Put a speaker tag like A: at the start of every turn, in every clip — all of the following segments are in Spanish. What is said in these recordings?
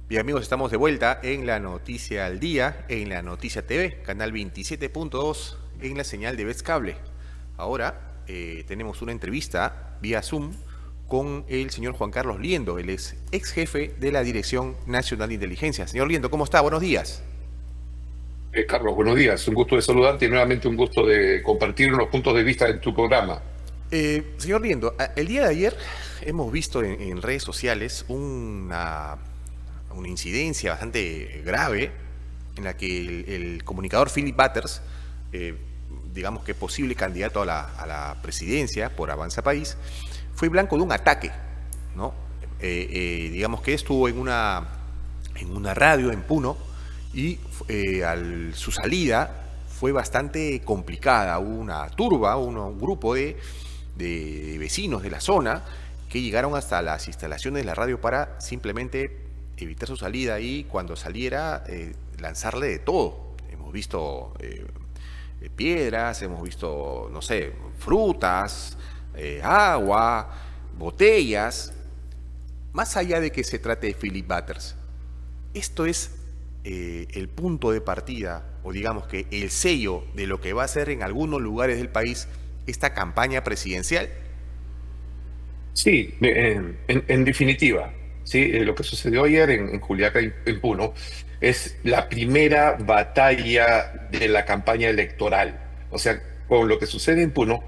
A: Bien amigos, estamos de vuelta en la Noticia al Día, en la Noticia TV, canal 27.2, en la señal de Vez Cable. Ahora tenemos una entrevista vía Zoom con el señor Juan Carlos Liendo, él es ex jefe de la Dirección Nacional de Inteligencia. Señor Liendo, ¿cómo está? Buenos días.
B: Carlos, buenos días. Un gusto de saludarte y nuevamente un gusto de compartir unos puntos de vista en tu programa.
A: Señor Liendo, el día de ayer hemos visto en redes sociales una incidencia bastante grave en la que el comunicador Philip Butters, eh, digamos que posible candidato a la presidencia por Avanza País, fue blanco de un ataque, ¿no? Digamos que estuvo en una radio en Puno y su salida fue bastante complicada. Hubo una turba, un grupo de vecinos de la zona que llegaron hasta las instalaciones de la radio para simplemente evitar su salida y cuando saliera lanzarle de todo. Hemos visto piedras, hemos visto, no sé, frutas, agua, botellas. Más allá de que se trate de Philip Butters, esto es el punto de partida, o digamos que el sello de lo que va a ser en algunos lugares del país esta campaña presidencial.
B: Sí, en definitiva, sí, lo que sucedió ayer en Juliaca, en Puno, es la primera batalla de la campaña electoral. O sea, con lo que sucede en Puno,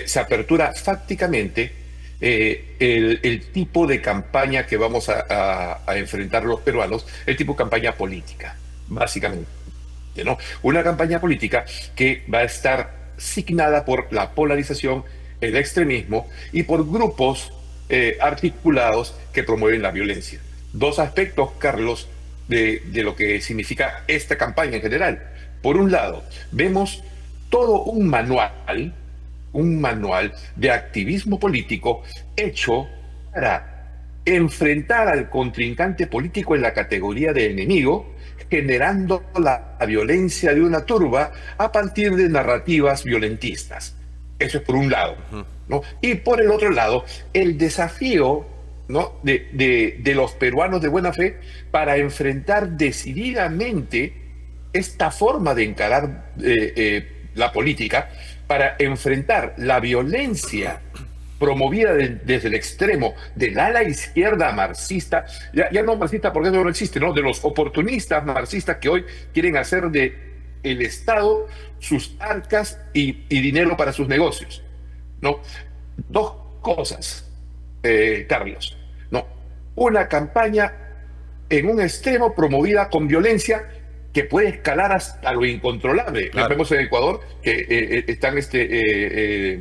B: se apertura fácticamente el tipo de campaña que vamos a enfrentar los peruanos, el tipo de campaña política, básicamente, ¿no? Una campaña política que va a estar signada por la polarización, el extremismo y por grupos articulados que promueven la violencia. Dos aspectos, Carlos, de lo que significa esta campaña en general. Por un lado, vemos todo un manual de activismo político hecho para enfrentar al contrincante político en la categoría de enemigo, generando la violencia de una turba a partir de narrativas violentistas. Eso es por un lado, ¿no? Y por el otro lado, el desafío, ¿no?, de los peruanos de buena fe para enfrentar decididamente esta forma de encarar la política, para enfrentar la violencia promovida desde el extremo del ala izquierda marxista, ya no marxista porque eso no existe, ¿no?, de los oportunistas marxistas que hoy quieren hacer de el Estado sus arcas y dinero para sus negocios, ¿no? Dos cosas, Carlos, ¿no? Una campaña en un extremo promovida con violencia que puede escalar hasta lo incontrolable.
A: Claro.
B: Vemos en Ecuador que están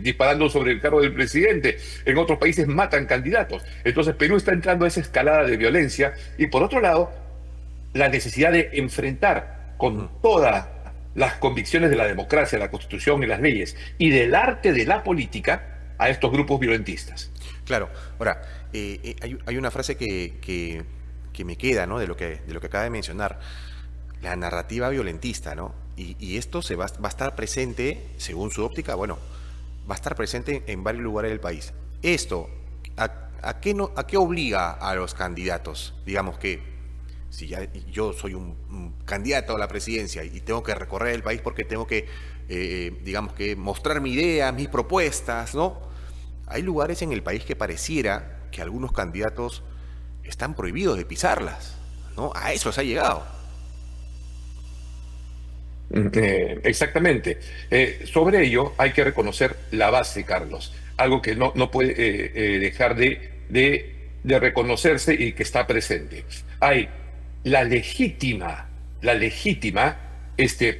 B: disparando sobre el carro del presidente. En otros países matan candidatos. Entonces Perú está entrando a esa escalada de violencia. Y por otro lado, la necesidad de enfrentar con todas las convicciones de la democracia, la constitución y las leyes y del arte de la política a estos grupos violentistas.
A: Claro. Ahora, hay una frase que me queda, ¿no? De lo que acaba de mencionar, la narrativa violentista, ¿no? Y esto va a estar presente, según su óptica, bueno, va a estar presente en varios lugares del país. Esto, ¿a qué obliga a los candidatos? Digamos que si ya yo soy un candidato a la presidencia y tengo que recorrer el país porque tengo que, digamos que, mostrar mi idea, mis propuestas, ¿no? Hay lugares en el país que pareciera que algunos candidatos están prohibidos de pisarlas, ¿no? A eso se ha llegado.
B: Exactamente. Sobre ello hay que reconocer la base, Carlos, algo que no puede dejar de reconocerse y que está presente. Hay la legítima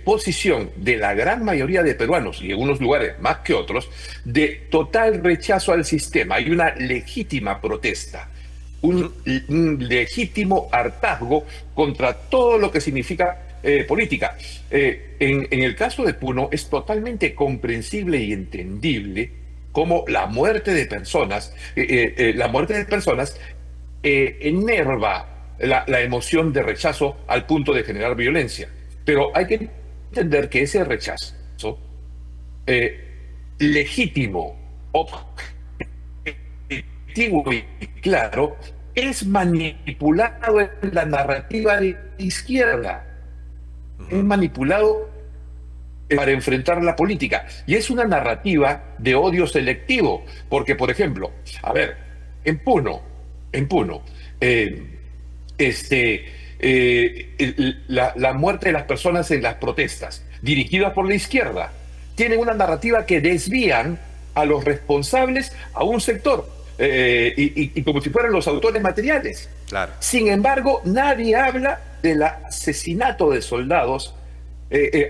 B: posición de la gran mayoría de peruanos, y en unos lugares más que otros, de total rechazo al sistema. Hay una legítima protesta, un legítimo hartazgo contra todo lo que significa política. En el caso de Puno es totalmente comprensible y entendible cómo la muerte de personas enerva la emoción de rechazo al punto de generar violencia. Pero hay que entender que ese rechazo legítimo, objetivo y claro, es manipulado en la narrativa de izquierda, es manipulado para enfrentar la política. Y es una narrativa de odio selectivo, porque, por ejemplo, a ver, en Puno, este, la muerte de las personas en las protestas, dirigidas por la izquierda, tienen una narrativa que desvían a los responsables a un sector, y como si fueran los autores materiales.
A: Claro.
B: Sin embargo, nadie habla del asesinato de soldados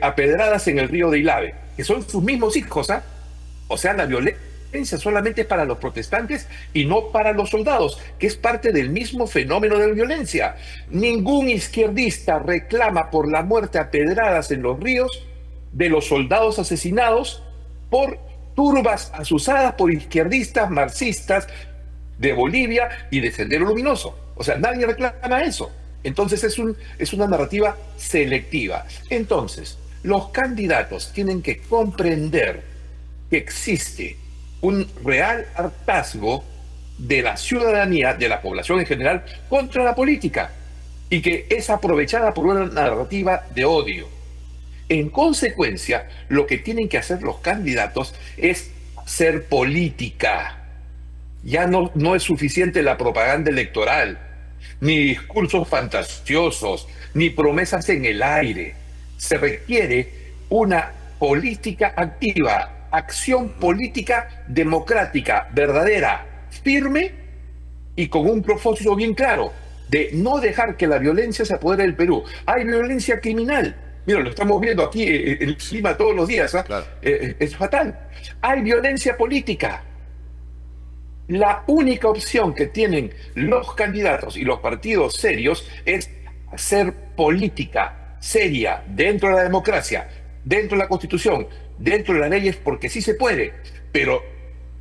B: a pedradas en el río de Ilave, que son sus mismos hijos, ¿ah? O sea, la violencia solamente es para los protestantes y no para los soldados, que es parte del mismo fenómeno de violencia. Ningún izquierdista reclama por la muerte a pedradas en los ríos de los soldados asesinados por turbas asusadas por izquierdistas marxistas de Bolivia y de Sendero Luminoso. O sea, nadie reclama eso. Entonces es una narrativa selectiva. Entonces, los candidatos tienen que comprender que existe un real hartazgo de la ciudadanía, de la población en general, contra la política, y que es aprovechada por una narrativa de odio. En consecuencia, lo que tienen que hacer los candidatos es hacer política. Ya no es suficiente la propaganda electoral, ni discursos fantasiosos, ni promesas en el aire. Se requiere una política activa, acción política democrática, verdadera, firme y con un propósito bien claro, de no dejar que la violencia se apodere del Perú. Hay violencia criminal. Mira, lo estamos viendo aquí en el clima todos los días, ¿eh?
A: Claro.
B: Es fatal. Hay violencia política. La única opción que tienen los candidatos y los partidos serios es hacer política seria dentro de la democracia, dentro de la Constitución, dentro de las leyes, porque sí se puede, pero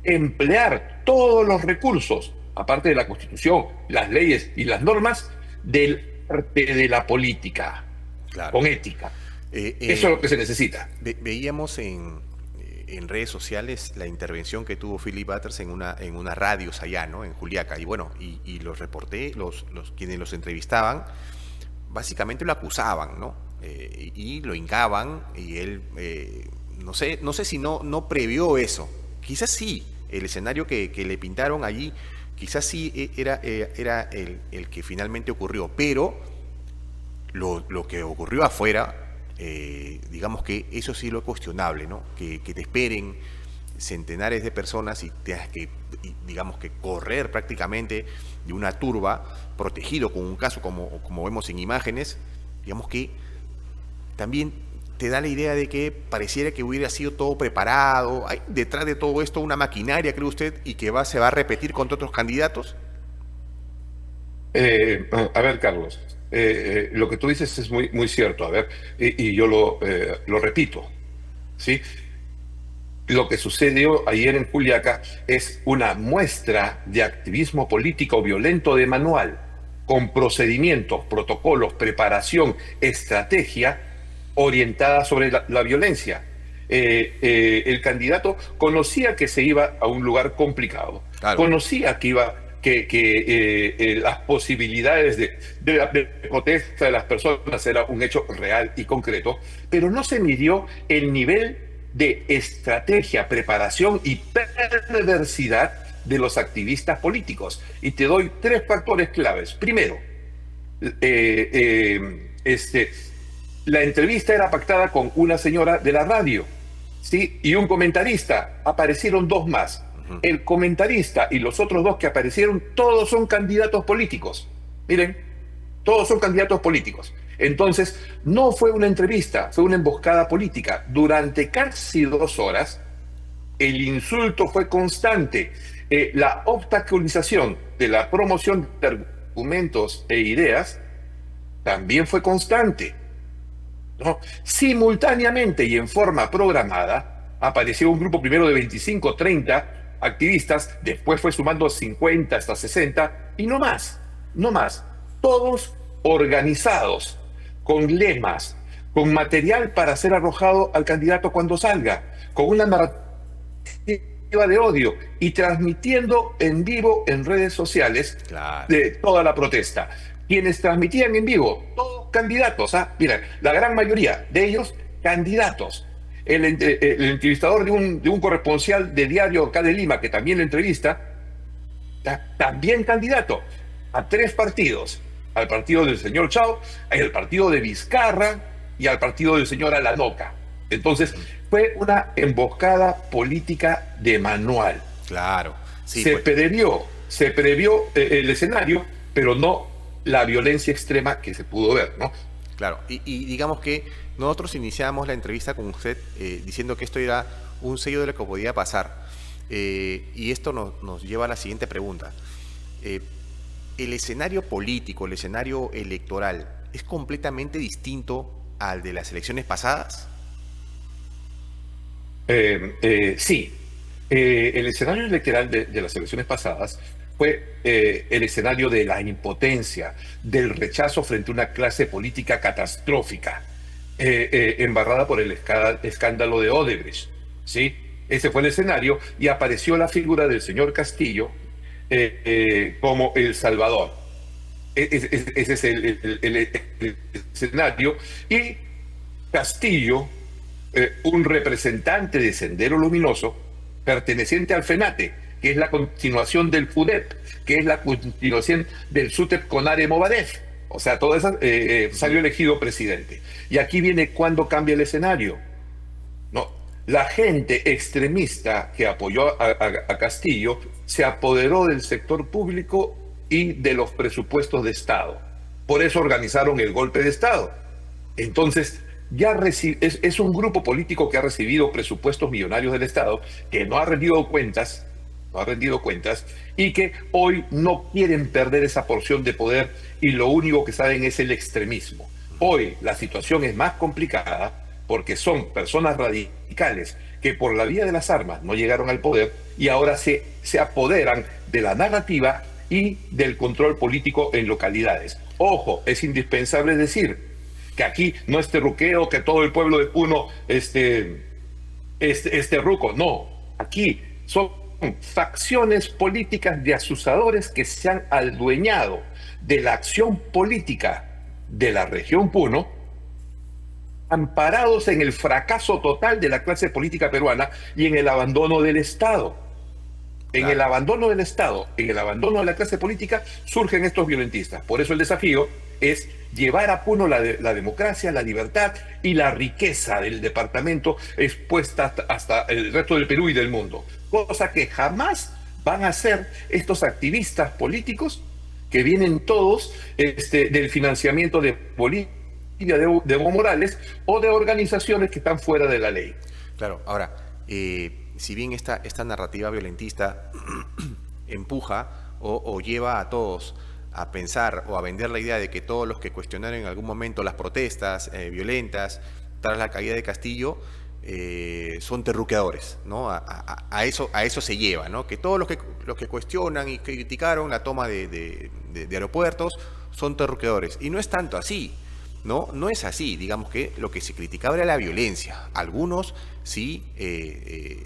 B: emplear todos los recursos, aparte de la Constitución, las leyes y las normas, del arte de la política,
A: Claro.
B: con ética. Eso es lo que se necesita.
A: Veíamos en redes sociales la intervención que tuvo Philip Butters en una radio allá, ¿no? En Juliaca. Y bueno, y los reporté, quienes los entrevistaban, básicamente lo acusaban, ¿no? Y lo hincaban, y él, no sé si no previó eso. Quizás sí, el escenario que le pintaron allí, quizás sí era el que finalmente ocurrió, pero lo que ocurrió afuera, digamos que eso sí lo es cuestionable, ¿no? Que te esperen centenares de personas y tengas que, digamos que correr prácticamente de una turba, protegido con un caso como vemos en imágenes, digamos que también te da la idea de que pareciera que hubiera sido todo preparado. ¿Hay detrás de todo esto una maquinaria, cree usted, y que se va a repetir contra otros candidatos?
B: A ver, Carlos, lo que tú dices es muy, muy cierto. A ver, y yo lo repito, ¿sí? Lo que sucedió ayer en Juliaca es una muestra de activismo político violento de manual, con procedimientos, protocolos, preparación, estrategia orientada sobre la violencia. El candidato conocía que se iba a un lugar complicado,
A: Claro.
B: conocía que las posibilidades de protesta de las personas era un hecho real y concreto, pero no se midió el nivel de estrategia, preparación y perversidad de los activistas políticos. Y te doy 3 factores claves. Primero, la entrevista era pactada con una señora de la radio, ¿sí? Y un comentarista. Aparecieron 2 más. El comentarista y los otros 2 que aparecieron, todos son candidatos políticos. Miren, todos son candidatos políticos. Entonces, no fue una entrevista, fue una emboscada política. Durante casi 2 horas, el insulto fue constante. La obstaculización de la promoción de argumentos e ideas también fue constante, ¿no? Simultáneamente y en forma programada, apareció un grupo primero de 25, 30 activistas, después fue sumando 50 hasta 60, y no más, todos organizados, con lemas, con material para ser arrojado al candidato cuando salga, con una narrativa de odio y transmitiendo en vivo en redes sociales
A: Claro,
B: de toda la protesta. Quienes transmitían en vivo, todos candidatos, ¿ah? Mira, la gran mayoría de ellos candidatos. El entrevistador de un corresponsal de diario acá de Lima, que también lo entrevista, también candidato a tres partidos: al partido del señor Chao, al partido de Vizcarra y al partido del señor Alanoca. Entonces, fue una emboscada política de manual.
A: claro. Sí,
B: Se
A: pues.
B: previó, el escenario, pero no la violencia extrema que se pudo ver, ¿no?
A: Claro, y digamos que nosotros iniciamos la entrevista con usted diciendo que esto era un sello de lo que podía pasar. Y esto nos lleva a la siguiente pregunta. Eh, ¿El escenario político, el escenario electoral, es completamente distinto al de las elecciones pasadas?
B: Sí, el escenario electoral de las elecciones pasadas fue el escenario de la impotencia, del rechazo frente a una clase política catastrófica, embarrada por el escándalo de Odebrecht, ¿sí? Ese fue el escenario y apareció la figura del señor Castillo como el Salvador. Ese es el escenario. Y Castillo, un representante de Sendero Luminoso, perteneciente al FENATE, que es la continuación del FUDEP, que es la continuación del SUTEP con Are Movadef. O sea, todo eso salió elegido presidente. Y aquí viene cuando cambia el escenario. No, la gente extremista que apoyó a Castillo se apoderó del sector público y de los presupuestos de Estado. Por eso organizaron el golpe de Estado. Entonces, es un grupo político que ha recibido presupuestos millonarios del Estado, que no ha rendido cuentas, y que hoy no quieren perder esa porción de poder y lo único que saben es el extremismo. Hoy la situación es más complicada porque son personas radicales que por la vía de las armas no llegaron al poder y ahora se apoderan de la narrativa y del control político en localidades. Ojo, es indispensable decir que aquí no es terruqueo, que todo el pueblo de Puno es terruco. No, aquí son facciones políticas de asusadores que se han adueñado de la acción política de la región Puno, amparados en el fracaso total de la clase política peruana y en el abandono del Estado. En el
A: Claro.
B: abandono del Estado, en el abandono de la clase política, surgen estos violentistas. Por eso el desafío es llevar a Puno la democracia, la libertad y la riqueza del departamento expuesta hasta el resto del Perú y del mundo. Cosa que jamás van a hacer estos activistas políticos que vienen todos del financiamiento de Bolivia, de Evo Morales o de organizaciones que están fuera de la ley.
A: Claro, ahora, si bien esta narrativa violentista empuja o lleva a todos a pensar o a vender la idea de que todos los que cuestionaron en algún momento las protestas violentas tras la caída de Castillo son terruqueadores, ¿no? A eso se lleva, ¿no? Que todos los que cuestionan y criticaron la toma de aeropuertos son terruqueadores. Y no es tanto así. No, no es así. Digamos que lo que se criticaba era la violencia. Algunos sí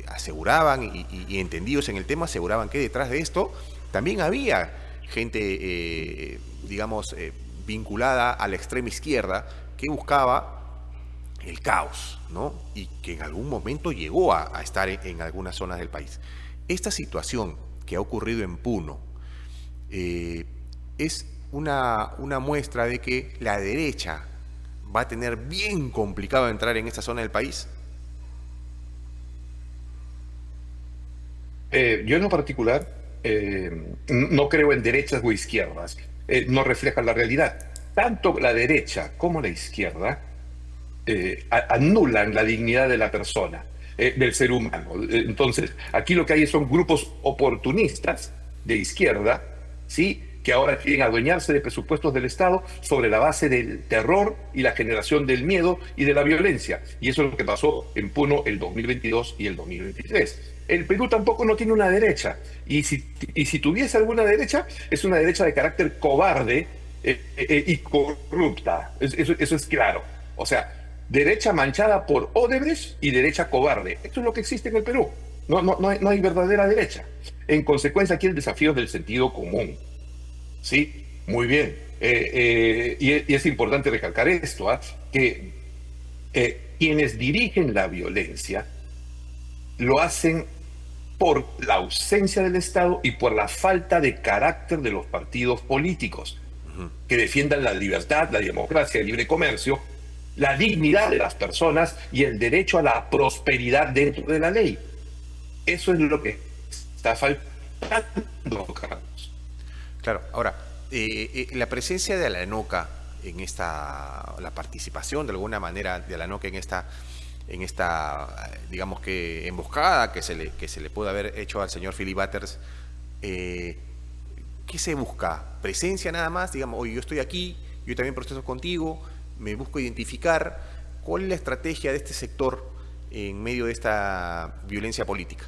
A: aseguraban y entendidos en el tema aseguraban que detrás de esto también había gente, digamos, vinculada a la extrema izquierda que buscaba el caos, ¿no? Y que en algún momento llegó a estar en algunas zonas del país. Esta situación que ha ocurrido en Puno es una muestra de que la derecha va a tener bien complicado entrar en esta zona del país.
B: Yo en lo particular no creo en derechas o izquierdas. No reflejan la realidad. Tanto la derecha como la izquierda anulan la dignidad de la persona, del ser humano. Entonces, aquí lo que hay son grupos oportunistas de izquierda, ¿sí?, que ahora quieren adueñarse de presupuestos del Estado sobre la base del terror y la generación del miedo y de la violencia. Y eso es lo que pasó en Puno el 2022 y el 2023. El Perú tampoco no tiene una derecha. Y si tuviese alguna derecha, es una derecha de carácter cobarde y corrupta. Eso es claro. O sea, derecha manchada por Odebrecht y derecha cobarde. Esto es lo que existe en el Perú. no hay verdadera derecha. En consecuencia, aquí el desafío es del sentido común. ¿Sí? Muy bien. Y es importante recalcar esto, ¿ah? Que quienes dirigen la violencia lo hacen por la ausencia del Estado y por la falta de carácter de los partidos políticos, que defiendan la libertad, la democracia, el libre comercio, la dignidad de las personas y el derecho a la prosperidad dentro de la ley. Eso es lo que está faltando, Carlos.
A: Claro, ahora, la presencia de la ANOCA en la participación de alguna manera de la ANOCA en esta, digamos que emboscada que se le pudo haber hecho al señor Philip Butters, ¿qué se busca? ¿Presencia nada más? Digamos, oye, yo estoy aquí, yo también proceso contigo, me busco identificar. ¿Cuál es la estrategia de este sector en medio de esta violencia política?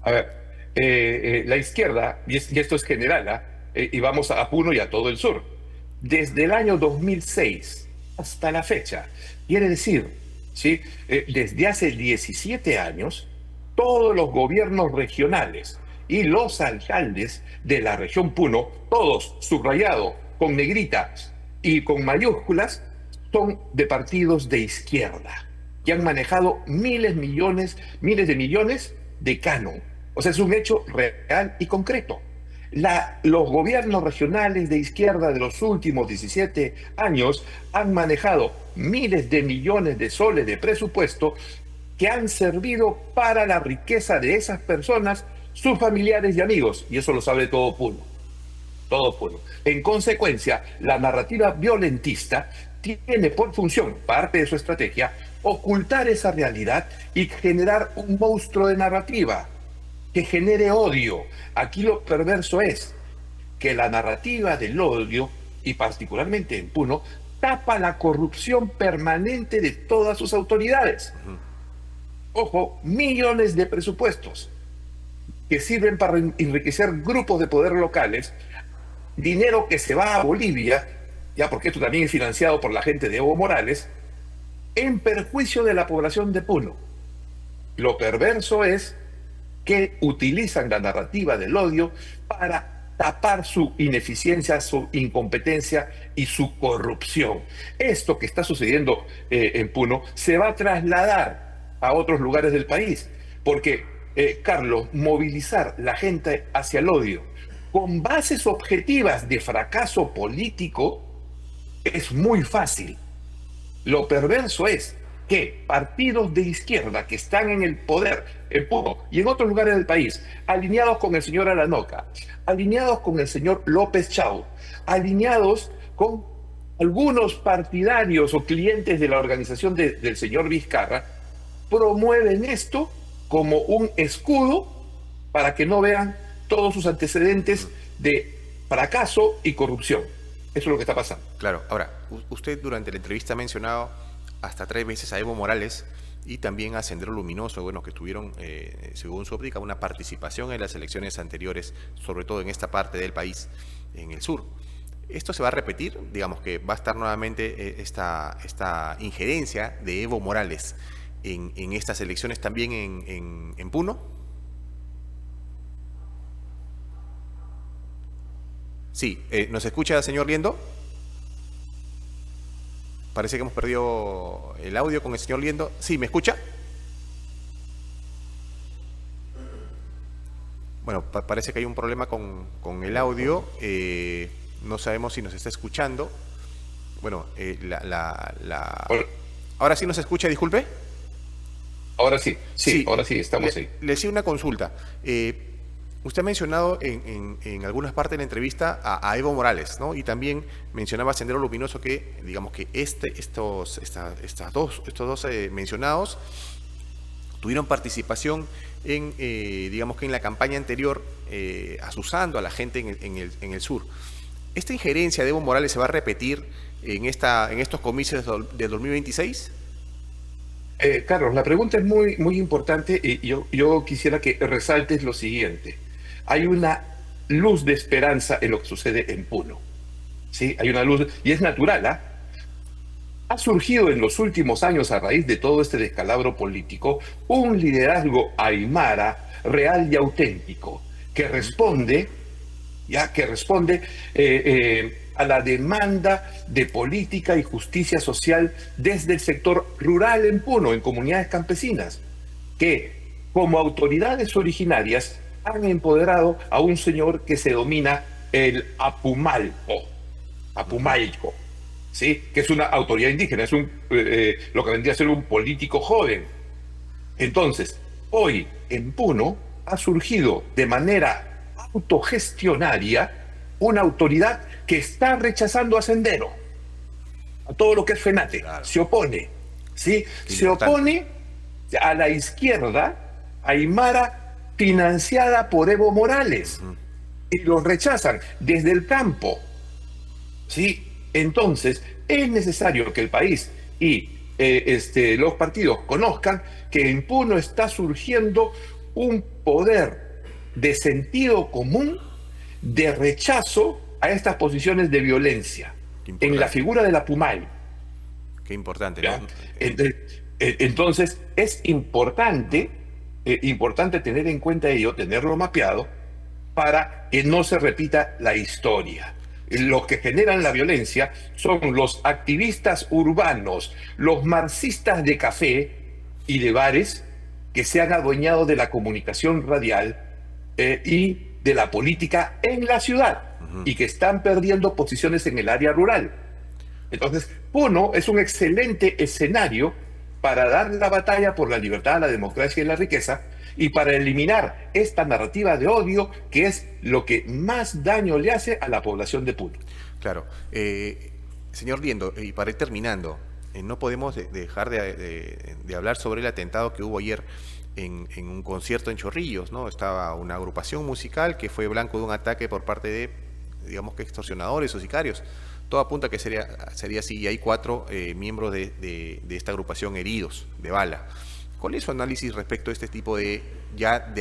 B: A ver, la izquierda, y esto es general, ¿ah? Y vamos a Puno y a todo el sur, desde el año 2006 hasta la fecha, quiere decir, ¿sí? Desde hace 17 años, todos los gobiernos regionales y los alcaldes de la región Puno, todos subrayados con negritas y con mayúsculas, son de partidos de izquierda que han manejado miles de millones de canon. O sea, es un hecho real y concreto. Los gobiernos regionales de izquierda de los últimos 17 años han manejado miles de millones de soles de presupuesto que han servido para la riqueza de esas personas, sus familiares y amigos. Y eso lo sabe todo Puno. Todo Puno. En consecuencia, la narrativa violentista tiene por función, parte de su estrategia, ocultar esa realidad y generar un monstruo de narrativa que genere odio. Aquí lo perverso es que la narrativa del odio, y particularmente en Puno, tapa la corrupción permanente de todas sus autoridades. Ojo, millones de presupuestos que sirven para enriquecer grupos de poder locales, dinero que se va a Bolivia, ya porque esto también es financiado por la gente de Evo Morales, en perjuicio de la población de Puno. Lo perverso es que utilizan la narrativa del odio para tapar su ineficiencia, su incompetencia y su corrupción. Esto que está sucediendo en Puno se va a trasladar a otros lugares del país, porque, Carlos, movilizar la gente hacia el odio con bases objetivas de fracaso político es muy fácil. Lo perverso es que partidos de izquierda que están en el poder en Puno y en otros lugares del país, alineados con el señor Aranoca, alineados con el señor López Chau, alineados con algunos partidarios o clientes de la organización del señor Vizcarra, promueven esto como un escudo para que no vean todos sus antecedentes de fracaso y corrupción. Eso es lo que está pasando.
A: Claro, ahora, usted durante la entrevista ha mencionado hasta 3 veces a Evo Morales y también a Sendero Luminoso, bueno, que tuvieron, según su óptica, una participación en las elecciones anteriores, sobre todo en esta parte del país, en el sur. ¿Esto se va a repetir? Digamos que va a estar nuevamente esta injerencia de Evo Morales en estas elecciones también en Puno. Sí, ¿nos escucha, señor Liendo? Parece que hemos perdido el audio con el señor Liendo. Sí, ¿me escucha? Bueno, parece que hay un problema con el audio. No sabemos si nos está escuchando. Bueno, ahora sí nos escucha, disculpe.
B: Ahora sí, ahora sí, estamos ahí.
A: Le hacía una consulta. Usted ha mencionado en algunas partes de la entrevista a Evo Morales, ¿no? Y también mencionaba a Sendero Luminoso que, digamos que estos dos mencionados tuvieron participación digamos que en la campaña anterior, asusando a la gente en el sur. ¿Esta injerencia de Evo Morales se va a repetir en estos comicios de 2026?
B: Carlos, la pregunta es muy importante y yo quisiera que resaltes lo siguiente. Hay una luz de esperanza en lo que sucede en Puno. ¿Sí? Hay una luz, y es natural, ¿ah? ha surgido en los últimos años, a raíz de todo este descalabro político, un liderazgo aymara real y auténtico que responde, a la demanda de política y justicia social desde el sector rural en Puno, en comunidades campesinas, que como autoridades originarias han empoderado a un señor que se domina el Apumalco, ¿sí? Que es una autoridad indígena, es lo que vendría a ser un político joven. Entonces, hoy en Puno ha surgido de manera autogestionaria una autoridad que está rechazando a Sendero, a todo lo que es FENATE,
A: Claro.
B: se opone, ¿sí?
A: Qué
B: Se
A: importante.
B: opone a la izquierda aymara financiada por Evo Morales y los rechazan desde el campo, ¿sí? Entonces, es necesario que el país y los partidos conozcan que en Puno está surgiendo un poder de sentido común de rechazo a estas posiciones de violencia
A: Qué
B: en la
A: importante.
B: figura de la PUMAI.
A: Qué importante,
B: ¿Ya?
A: ¿no?
B: Entonces, es importante tener en cuenta ello, tenerlo mapeado, para que no se repita la historia. Los que generan la violencia son los activistas urbanos, los marxistas de café y de bares que se han adueñado de la comunicación radial y de la política en la ciudad y que están perdiendo posiciones en el área rural. Entonces, Puno es un excelente escenario para dar la batalla por la libertad, la democracia y la riqueza y para eliminar esta narrativa de odio que es lo que más daño le hace a la población de Puno.
A: Claro. Señor Liendo, y para ir terminando, no podemos dejar de hablar sobre el atentado que hubo ayer en un concierto en Chorrillos, ¿no? Estaba una agrupación musical que fue blanco de un ataque por parte de, digamos que extorsionadores o sicarios. Todo apunta que sería así, y hay 4 miembros de esta agrupación heridos de bala. ¿Cuál es su análisis respecto a este tipo de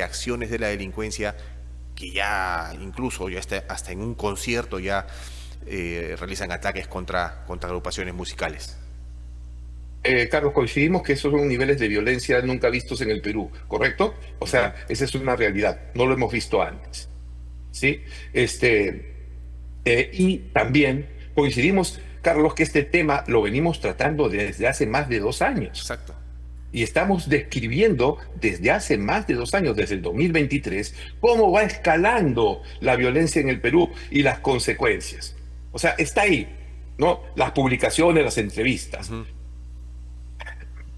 A: acciones de la delincuencia que ya incluso ya hasta en un concierto ya realizan ataques contra agrupaciones musicales?
B: Carlos, coincidimos que esos son niveles de violencia nunca vistos en el Perú, ¿correcto? O sea, esa es una realidad, no lo hemos visto antes, ¿sí? Y también coincidimos, Carlos, que este tema lo venimos tratando desde hace más de 2 años.
A: Exacto.
B: Y estamos describiendo desde hace más de 2 años, desde el 2023, cómo va escalando la violencia en el Perú y las consecuencias. O sea, está ahí, ¿no? Las publicaciones, las entrevistas.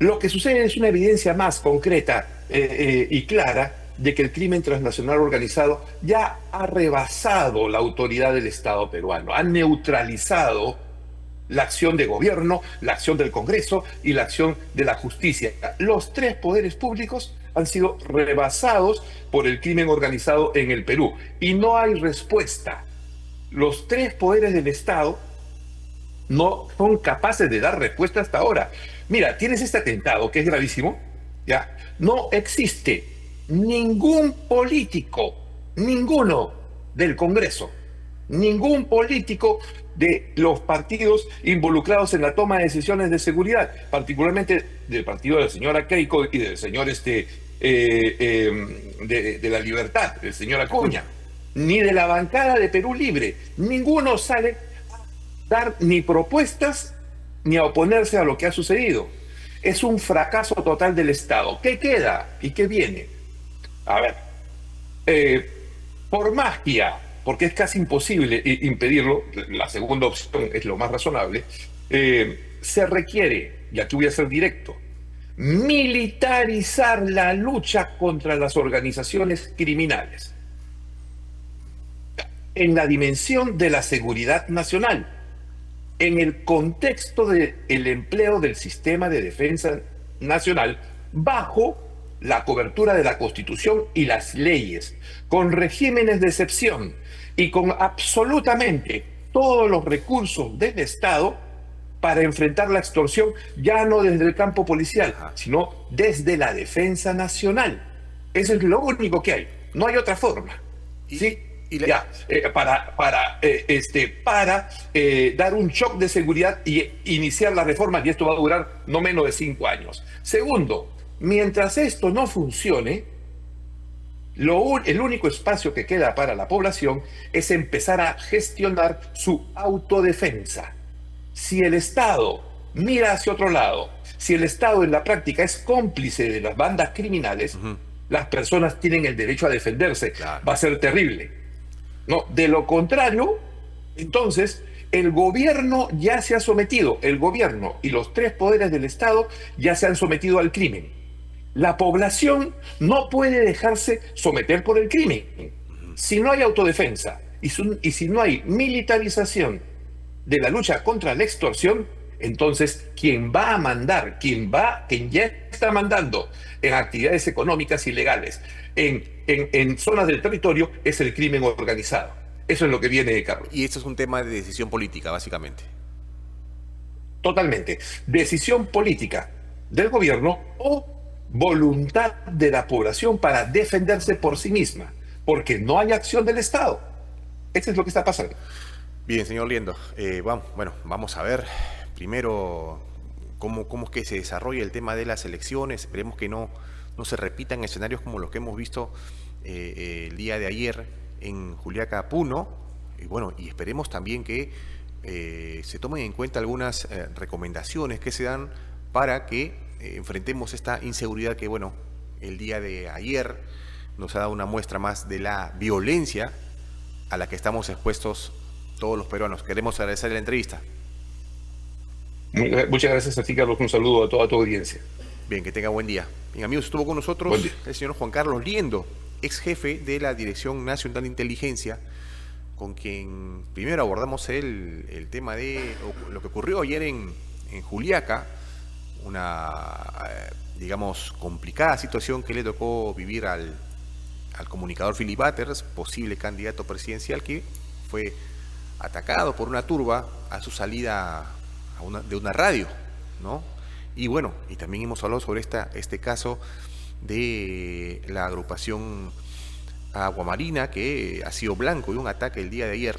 B: Lo que sucede es una evidencia más concreta y clara de que el crimen transnacional organizado ya ha rebasado la autoridad del Estado peruano, ha neutralizado la acción de gobierno, la acción del Congreso y la acción de la justicia. Los 3 poderes públicos han sido rebasados por el crimen organizado en el Perú y no hay respuesta. Los 3 poderes del Estado no son capaces de dar respuesta hasta ahora. Mira, tienes este atentado que es gravísimo, ¿ya? No existe ningún político, ninguno del Congreso, ningún político de los partidos involucrados en la toma de decisiones de seguridad, particularmente del partido de la señora Keiko y del señor de la Libertad, del señor Acuña, ni de la bancada de Perú Libre. Ninguno sale a dar ni propuestas ni a oponerse a lo que ha sucedido. Es un fracaso total del Estado. ¿Qué queda y qué viene? A ver, por magia, porque es casi imposible impedirlo, la segunda opción es lo más razonable, se requiere, y aquí voy a ser directo, militarizar la lucha contra las organizaciones criminales en la dimensión de la seguridad nacional, en el contexto del empleo del sistema de defensa nacional bajo la cobertura de la Constitución y las leyes, con regímenes de excepción y con absolutamente todos los recursos del Estado para enfrentar la extorsión, ya no desde el campo policial, sino desde la defensa nacional. Eso es lo único que hay, no hay otra forma. ¿Sí? para dar un shock de seguridad y iniciar las reformas, y esto va a durar no menos de 5 años. Segundo, mientras esto no funcione, el único espacio que queda para la población es empezar a gestionar su autodefensa. Si el Estado mira hacia otro lado, si el Estado en la práctica es cómplice de las bandas criminales, las personas tienen el derecho a defenderse.
A: Claro.
B: Va a ser terrible. No, de lo contrario, entonces el gobierno ya se ha sometido, el gobierno y los tres poderes del Estado ya se han sometido al crimen. La población no puede dejarse someter por el crimen. Si no hay autodefensa y si no hay militarización de la lucha contra la extorsión, entonces quien va a mandar, quien ya está mandando en actividades económicas ilegales, en zonas del territorio, es el crimen organizado. Eso es lo que viene, Carlos.
A: Y esto es un tema de decisión política, básicamente.
B: Totalmente. Decisión política del gobierno o voluntad de la población para defenderse por sí misma, porque no hay acción del Estado. Eso es lo que está pasando.
A: Bien, señor Liendo, vamos a ver primero cómo es que se desarrolla el tema de las elecciones. Esperemos que no se repitan escenarios como los que hemos visto el día de ayer en Juliaca, Puno, y esperemos también que se tomen en cuenta algunas recomendaciones que se dan para que enfrentemos esta inseguridad que, el día de ayer nos ha dado una muestra más de la violencia a la que estamos expuestos todos los peruanos. Queremos agradecer la entrevista.
B: Muchas gracias a ti, Carlos. Un saludo a toda tu audiencia.
A: Bien, que tenga buen día. Bien, amigos, estuvo con nosotros el señor Juan Carlos Liendo, ex jefe de la Dirección Nacional de Inteligencia, con quien primero abordamos el tema de lo que ocurrió ayer en Juliaca, una, complicada situación que le tocó vivir al comunicador Philip Butters, posible candidato presidencial, que fue atacado por una turba a su salida de una radio, ¿no? Y también hemos hablado sobre este caso de la agrupación Aguamarina, que ha sido blanco de un ataque el día de ayer